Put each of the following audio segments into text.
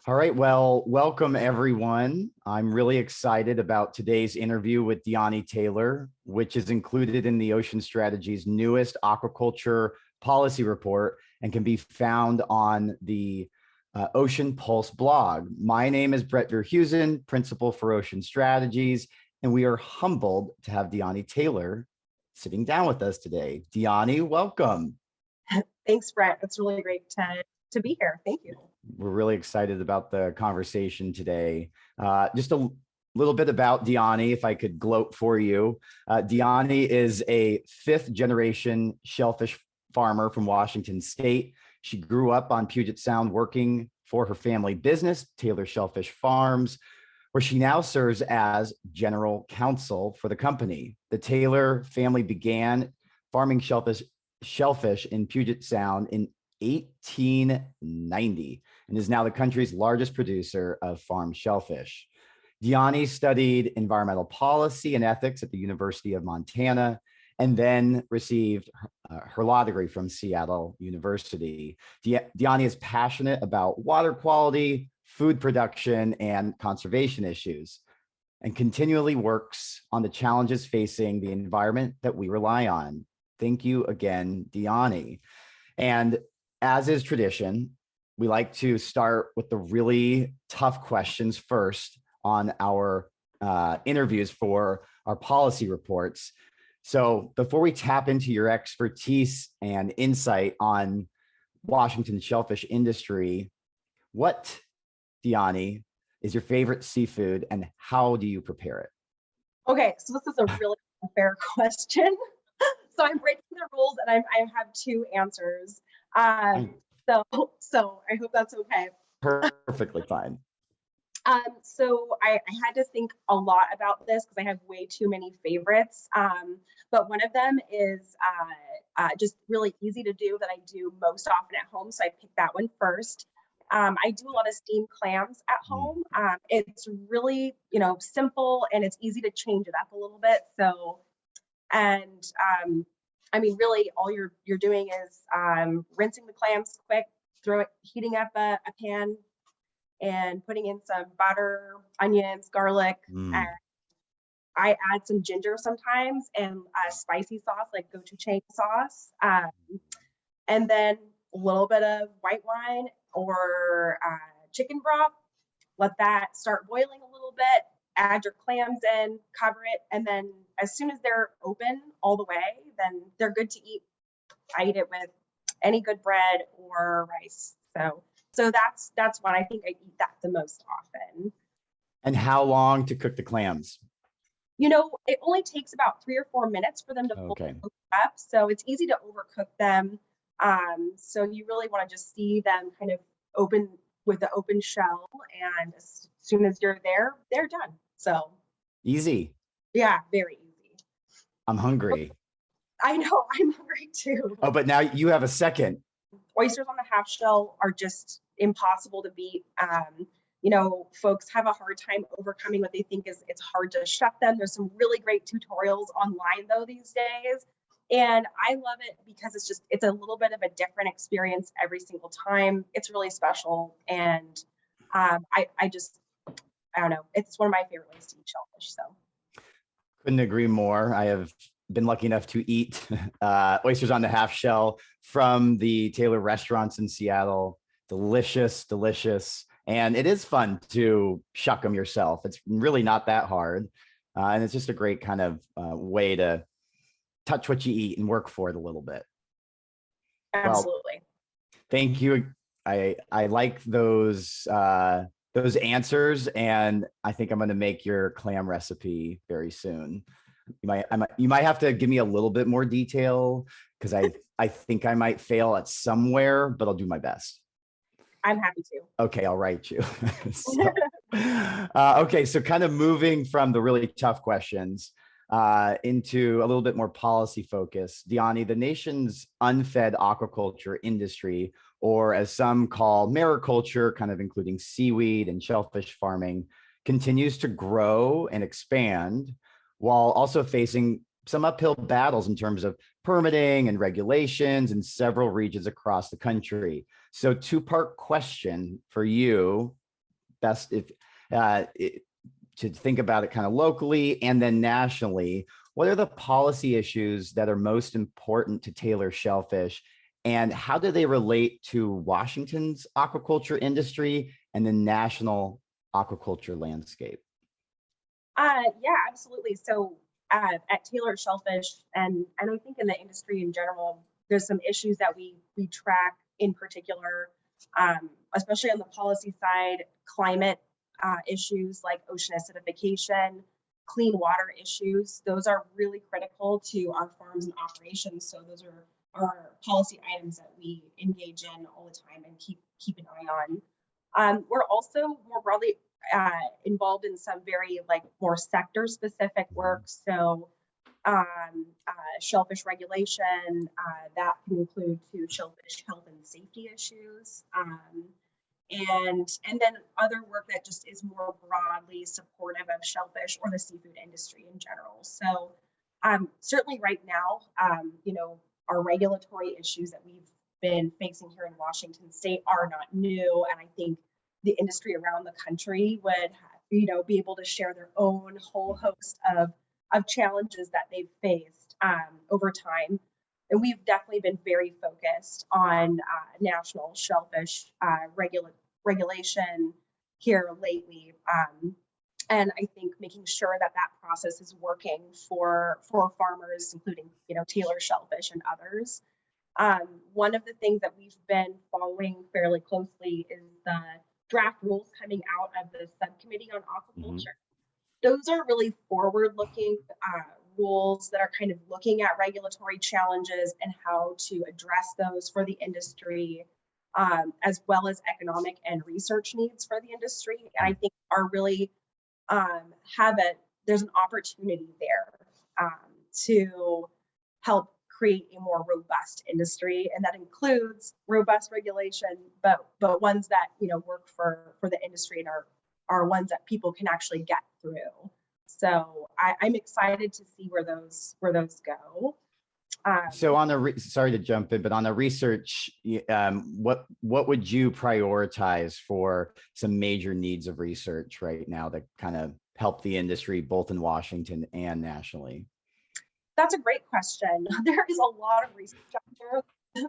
All right. Well, welcome everyone. I'm really excited about today's interview with Diani Taylor, which is included in the Ocean Strategy's newest aquaculture policy report and can be found on the Ocean Pulse blog. My name is Brett Verhusen, Principal for Ocean Strategies, and we are humbled to have Diani Taylor sitting down with us today. Diani, welcome. Thanks, Brett. It's really great to be here. Thank you. We're really excited about the conversation today. Just a little bit about Diani, if I could gloat for you. Diani is a fifth-generation shellfish farmer from Washington State. She grew up on Puget Sound working for her family business, Taylor Shellfish Farms, where she now serves as General Counsel for the company. The Taylor family began farming shellfish in Puget Sound in 1890 and is now the country's largest producer of farmed shellfish. Diani studied environmental policy and ethics at the University of Montana and then received her law degree from Seattle University. Diani is passionate about water quality, food production, and conservation issues, and continually works on the challenges facing the environment that we rely on. Thank you again, Diani. And as is tradition, we like to start with the really tough questions first on our interviews for our policy reports. So before we tap into your expertise and insight on Washington's shellfish industry, what, Diani, is your favorite seafood and how do you prepare it? Okay, so this is a really unfair question. So I'm breaking the rules and I have two answers. So I hope that's okay. Perfectly fine. So I had to think a lot about this because I have way too many favorites. But one of them is just really easy to do that I do most often at home. So I picked that one first. I do a lot of steamed clams at home. It's really, simple and it's easy to change it up a little bit. So, and I mean, really all you're doing is rinsing the clams quick, heating up a pan and putting in some butter, onions, garlic. And I add some ginger sometimes and spicy sauce like gochujang sauce. And then a little bit of white wine or chicken broth. Let that start boiling a little bit. Add your clams in, cover it, and then as soon as they're open all the way, then they're good to eat. I eat it with any good bread or rice. So that's one. I think I eat that the most often. And how long to cook the clams? It only takes about 3 or 4 minutes for them to fully cook up. So it's easy to overcook them. So you really want to just see them kind of open with the open shell. And as soon as you're there, they're done. So easy. Yeah, very easy. I'm hungry. I know, I'm hungry too. Oh, but now you have a second. Oysters on the half shell are just impossible to beat. Folks have a hard time overcoming what they think is it's hard to chef them. There's some really great tutorials online though these days. And I love it because it's a little bit of a different experience every single time. It's really special. And I don't know, it's one of my favorite ways to eat shellfish. So couldn't agree more. I have been lucky enough to eat oysters on the half shell from the Taylor restaurants in Seattle. Delicious, delicious. And it is fun to shuck them yourself. It's really not that hard. And it's just a great kind of way to touch what you eat and work for it a little bit. Absolutely. Well, thank you. I like those answers, and I think I'm going to make your clam recipe very soon. You might have to give me a little bit more detail because I think I might fail at somewhere, but I'll do my best. I'm happy to. Okay, I'll write you. Okay, so kind of moving from the really tough questions into a little bit more policy focus. Diani, the nation's unfed aquaculture industry, or as some call mariculture, kind of including seaweed and shellfish farming, continues to grow and expand while also facing some uphill battles in terms of permitting and regulations in several regions across the country. So two-part question for you, best if to think about it kind of locally and then nationally, what are the policy issues that are most important to Taylor Shellfish, and how do they relate to Washington's aquaculture industry and the national aquaculture landscape? Yeah, absolutely. So at Taylor Shellfish, and I think in the industry in general, there's some issues that we track in particular, especially on the policy side, climate issues like ocean acidification, clean water issues. Those are really critical to our farms and operations. So those are our policy items that we engage in all the time and keep an eye on. We're also more broadly involved in some very more sector specific work. So shellfish regulation, that can include to shellfish health and safety issues. And then other work that just is more broadly supportive of shellfish or the seafood industry in general. So certainly right now, our regulatory issues that we've been facing here in Washington State are not new. And I think the industry around the country would, be able to share their own whole host of challenges that they've faced over time. And we've definitely been very focused on national shellfish regulation here lately. And I think making sure that process is working for farmers, including, Taylor Shellfish and others. One of the things that we've been following fairly closely is the draft rules coming out of the subcommittee on aquaculture. Those are really forward-looking rules that are kind of looking at regulatory challenges and how to address those for the industry, as well as economic and research needs for the industry. And I think are really there's an opportunity there to help create a more robust industry, and that includes robust regulation, but ones that work for the industry and are ones that people can actually get through. So I'm excited to see where those go. So on sorry to jump in, but on the research, what would you prioritize for some major needs of research right now that kind of help the industry both in Washington and nationally? That's a great question. There is a lot of research out there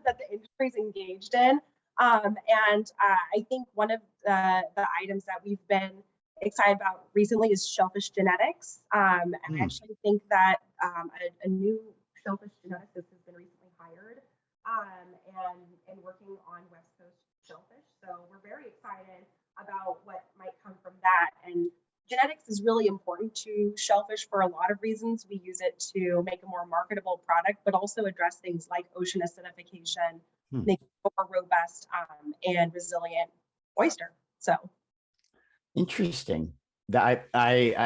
that the industry is engaged in. And I think one of the items that we've been excited about recently is shellfish genetics. And I actually think that a new shellfish geneticist has been recently hired and working on West Coast shellfish. So we're very excited about what might come from that. And genetics is really important to shellfish for a lot of reasons. We use it to make a more marketable product, but also address things like ocean acidification, make a more robust and resilient oyster. So interesting. I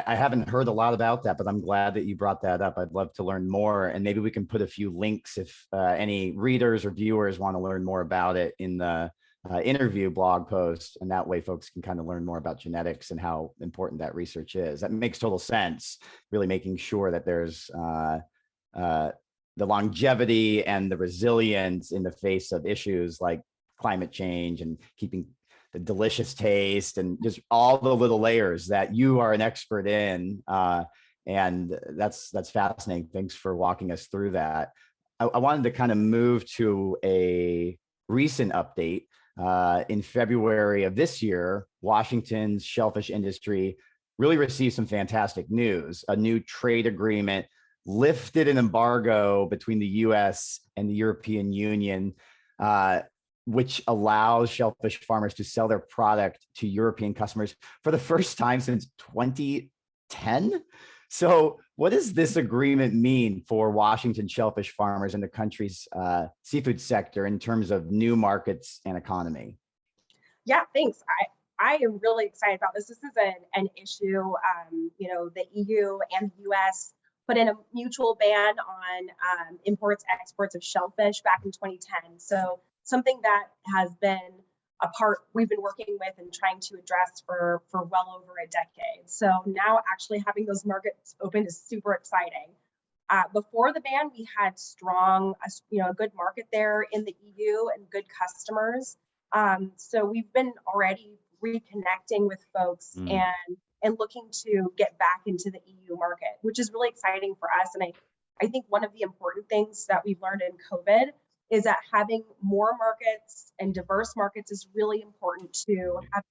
haven't heard a lot about that, but I'm glad that you brought that up. I'd love to learn more, and maybe we can put a few links if any readers or viewers want to learn more about it in the interview blog post, and that way folks can kind of learn more about genetics and how important that research is. That makes total sense, really making sure that there's the longevity and the resilience in the face of issues like climate change and keeping the delicious taste and just all the little layers that you are an expert in. And that's fascinating. Thanks for walking us through that. I wanted to kind of move to a recent update. In February of this year, Washington's shellfish industry really received some fantastic news. A new trade agreement lifted an embargo between the US and the European Union, which allows shellfish farmers to sell their product to European customers for the first time since 2010. So what does this agreement mean for Washington shellfish farmers and the country's seafood sector in terms of new markets and economy? Yeah, thanks. I am really excited about this. This is an issue. The EU and the US put in a mutual ban on imports, exports of shellfish back in 2010. So something that has been a part we've been working with and trying to address for well over a decade. So now actually having those markets open is super exciting. Before the ban, we had a good market there in the EU and good customers. So we've been already reconnecting with folks and looking to get back into the EU market, which is really exciting for us. And I think one of the important things that we've learned in COVID is that having more markets and diverse markets is really important to have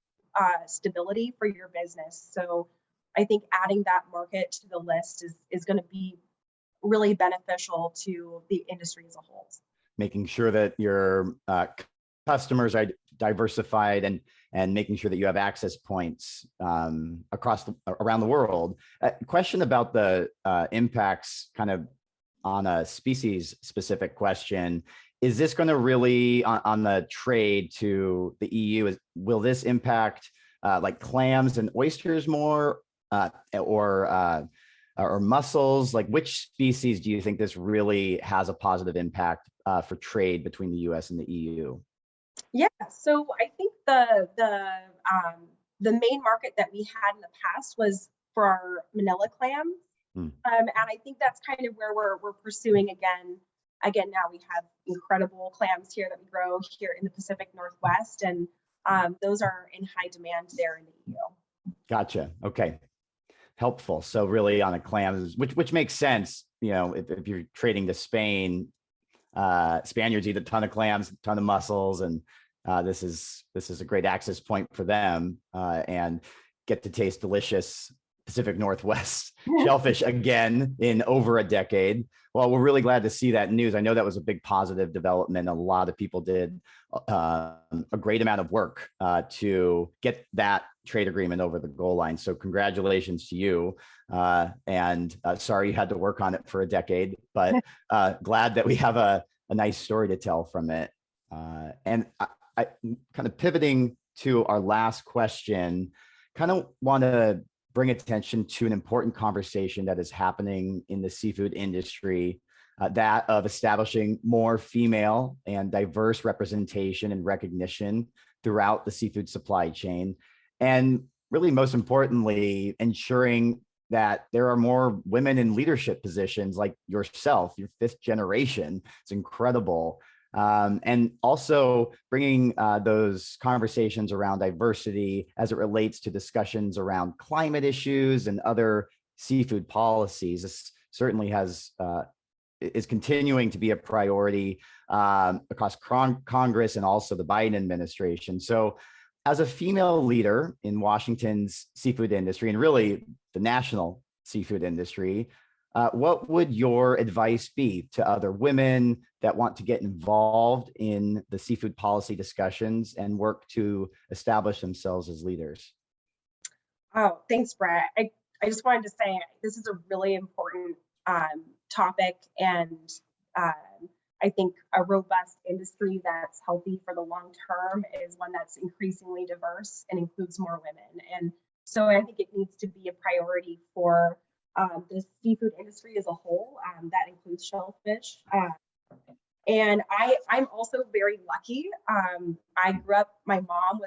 stability for your business. So I think adding that market to the list is going to be really beneficial to the industry as a whole. Making sure that your customers are diversified and making sure that you have access points around the world. Question about the impacts, kind of on a species specific question. Is this going to really on the trade to the EU? Will this impact like clams and oysters more, or mussels? Like, which species do you think this really has a positive impact for trade between the US and the EU? Yeah, so I think the main market that we had in the past was for our Manila clams, and I think that's kind of where we're pursuing again. Again, now we have incredible clams here that we grow here in the Pacific Northwest, and those are in high demand there in the EU. Gotcha. Okay, helpful. So really on a clams, which makes sense. You know, if you're trading to Spain, Spaniards eat a ton of clams, a ton of mussels, and this is a great access point for them, and get to taste delicious Pacific Northwest shellfish again in over a decade. Well, we're really glad to see that news. I know that was a big positive development. A lot of people did a great amount of work to get that trade agreement over the goal line. So congratulations to you. And sorry you had to work on it for a decade, but glad that we have a nice story to tell from it. And I kind of pivoting to our last question, kind of want to bring attention to an important conversation that is happening in the seafood industry, that of establishing more female and diverse representation and recognition throughout the seafood supply chain. And really, most importantly, ensuring that there are more women in leadership positions like yourself, your fifth generation. It's incredible. And also bringing those conversations around diversity as it relates to discussions around climate issues and other seafood policies. This certainly is continuing to be a priority across Congress and also the Biden administration. So as a female leader in Washington's seafood industry, and really the national seafood industry, what would your advice be to other women that want to get involved in the seafood policy discussions and work to establish themselves as leaders? Oh, thanks, Brett. I just wanted to say this is a really important topic, and I think a robust industry that's healthy for the long term is one that's increasingly diverse and includes more women. And so I think it needs to be a priority for the seafood industry as a whole. That includes shellfish. And I'm also very lucky. I grew up, my mom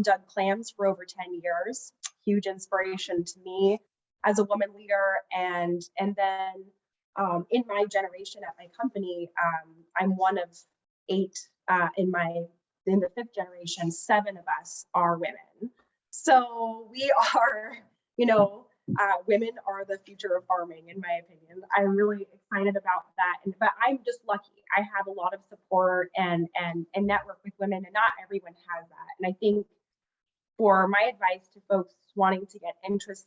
dug clams for over 10 years, huge inspiration to me as a woman leader. And then in my generation at my company, I'm one of 8 in the 5th generation. 7 of us are women. So we are, women are the future of farming, in my opinion. I'm really excited about that. But I'm just lucky. I have a lot of support and network with women, and not everyone has that. And I think for my advice to folks wanting to get interest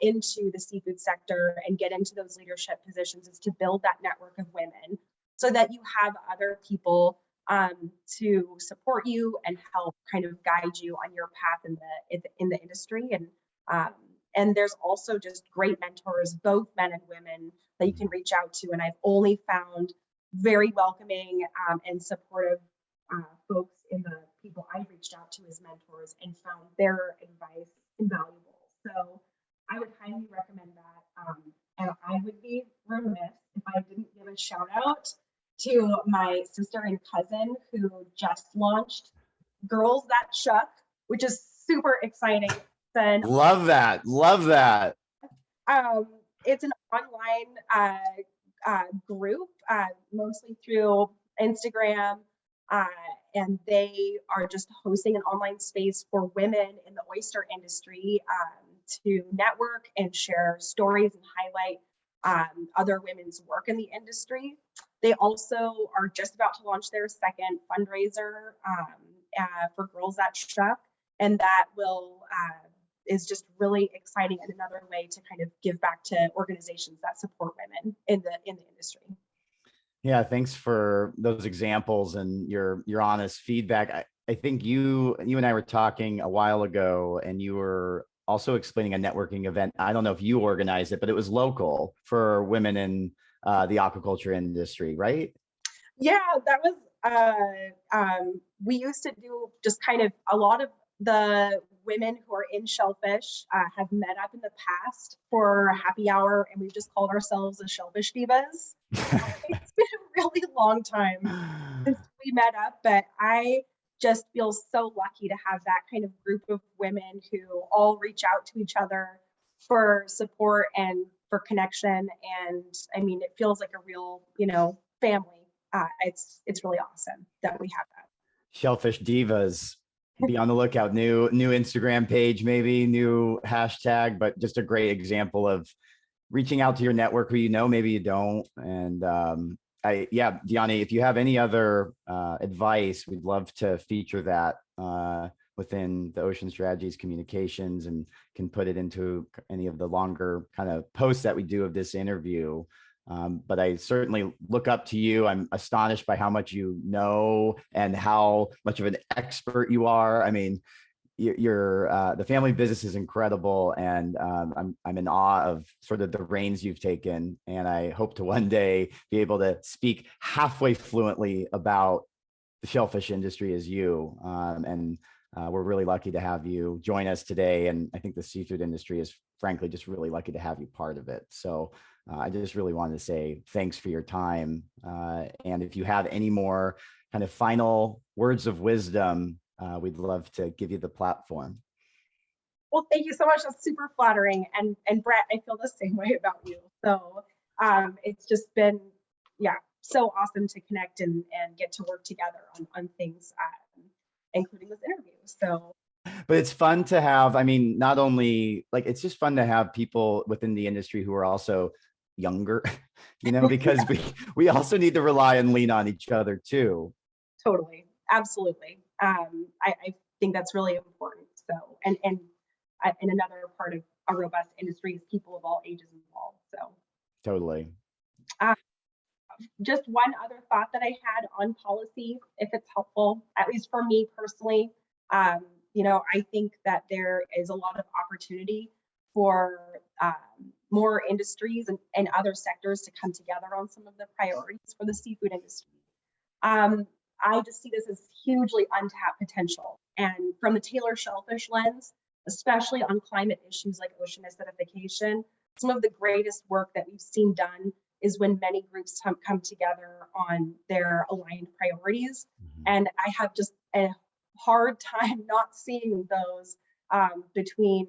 into the seafood sector and get into those leadership positions is to build that network of women so that you have other people to support you and help kind of guide you on your path in the industry. And there's also just great mentors, both men and women, that you can reach out to. And I've only found very welcoming and supportive folks in the people I've reached out to as mentors and found their advice invaluable. So I would highly recommend that. And I would be remiss if I didn't give a shout out to my sister and cousin who just launched Girls That Shuck, which is super exciting. Love that. Love that. It's an online group, mostly through Instagram. and they are just hosting an online space for women in the oyster industry to network and share stories and highlight other women's work in the industry. They also are just about to launch their second fundraiser for Girls That Shuck, and that is just really exciting and another way to kind of give back to organizations that support women in the industry. Yeah, thanks for those examples and your honest feedback. I think you and I were talking a while ago, and you were also explaining a networking event. I don't know if you organized it, but it was local for women in the aquaculture industry, right? Yeah, that was, we used to do just kind of a lot of the women who are in Shellfish have met up in the past for a happy hour, and we've just called ourselves the Shellfish Divas. It's been a really long time since we met up, but I just feel so lucky to have that kind of group of women who all reach out to each other for support and for connection. And I mean, it feels like a real, family. It's really awesome that we have that. Shellfish Divas. Be on the lookout. New Instagram page, maybe new hashtag, but just a great example of reaching out to your network who you know, maybe you don't. And Diani, if you have any other advice, we'd love to feature that within the Ocean Strategies communications, and can put it into any of the longer kind of posts that we do of this interview. But I certainly look up to you. I'm astonished by how much you know and how much of an expert you are. I mean, the family business is incredible, and I'm in awe of sort of the reins you've taken. And I hope to one day be able to speak halfway fluently about the shellfish industry as you. We're really lucky to have you join us today. And I think the seafood industry is frankly just really lucky to have you part of it. So I just really wanted to say thanks for your time. And if you have any more kind of final words of wisdom, we'd love to give you the platform. Well, thank you so much. That's super flattering. And Brett, I feel the same way about you. So it's just been, so awesome to connect and get to work together on things, including this interview. So. But it's fun to have, I mean, not only like, it's just fun to have people within the industry who are also younger, because we also need to rely and lean on each other too. Totally. Absolutely. I think that's really important. So, and another part of a robust industry is people of all ages involved. So totally. Just one other thought that I had on policy, if it's helpful, at least for me personally, I think that there is a lot of opportunity for more industries and other sectors to come together on some of the priorities for the seafood industry. I just see this as hugely untapped potential. And from the Taylor Shellfish lens, especially on climate issues like ocean acidification, some of the greatest work that we've seen done is when many groups come together on their aligned priorities. Mm-hmm. And I have just a hard time not seeing those between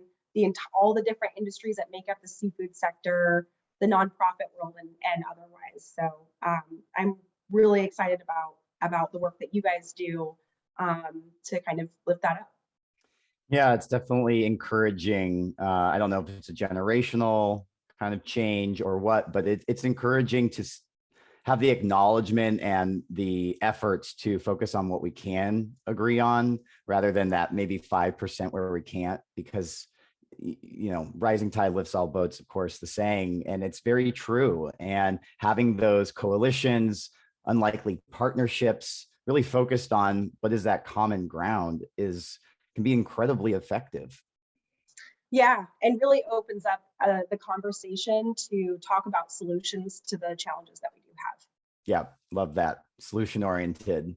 all the different industries that make up the seafood sector, the nonprofit world, and otherwise. So I'm really excited about the work that you guys do to kind of lift that up. Yeah, it's definitely encouraging. I don't know if it's a generational kind of change or what, but it's encouraging to have the acknowledgement and the efforts to focus on what we can agree on, rather than that maybe 5% where we can't, because rising tide lifts all boats, of course, the saying, and it's very true. And having those coalitions, unlikely partnerships, really focused on what is that common ground can be incredibly effective. Yeah, and really opens up the conversation to talk about solutions to the challenges that we do have. Yeah, love that. Solution oriented.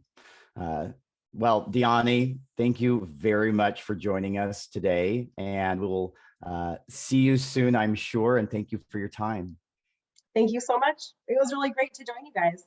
Well, Diani, thank you very much for joining us today, and we'll see you soon, I'm sure, and thank you for your time. Thank you so much. It was really great to join you guys.